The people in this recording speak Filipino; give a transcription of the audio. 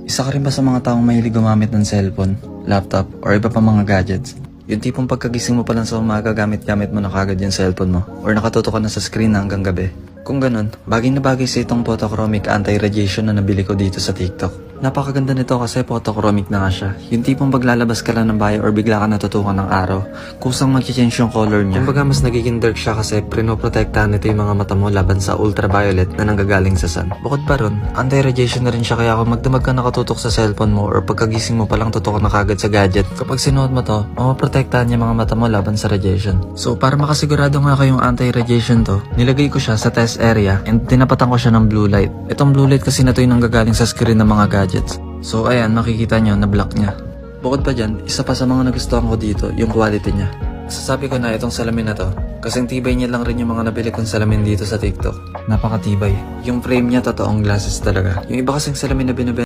Isa ka rin ba sa mga taong mahilig gumamit ng cellphone, laptop, or iba pa mga gadgets? Yung tipong pagkagising mo pa lang sa umaga, gamit-gamit mo na kagad yung cellphone mo, or nakatutok ka na sa screen na hanggang gabi. Kung ganun, bagay na bagay sa itong photochromic anti-radiation na nabili ko dito sa TikTok. Napakaganda nito kasi photochromic na nga siya. Yung tipong paglalabas ka lang ng bahay or bigla ka natutukan ng araw, kusang mag-change yung color niya. Kumbaga mas nagiging dark siya kasi prinoprotektahan nito yung mga mata mo laban sa ultraviolet na nanggagaling sa sun. Bukod pa ron, anti-radiation na rin siya kaya kung magdamag ka nakatutok sa cellphone mo or pagkagising mo palang tutok na kagad sa gadget, kapag sinuot mo to, maprotektahan niya mga mata mo laban sa radiation. So para makasigurado nga kayong anti-radiation to, nilagay ko siya sa test area and tinapatan ko siya ng blue light. Itong blue light kasi na to yung nanggagaling sa screen ng mga gadgets. So ayan, makikita nyo na black niya. Bukod pa dyan, isa pa sa mga nagustuhan ko dito, yung quality niya. Sasabi ko na itong salamin na to, kasing tibay niya lang rin yung mga nabili kong salamin dito sa TikTok. Napakatibay. Yung frame niya totoong glasses talaga. Yung iba kasing salamin na binibenta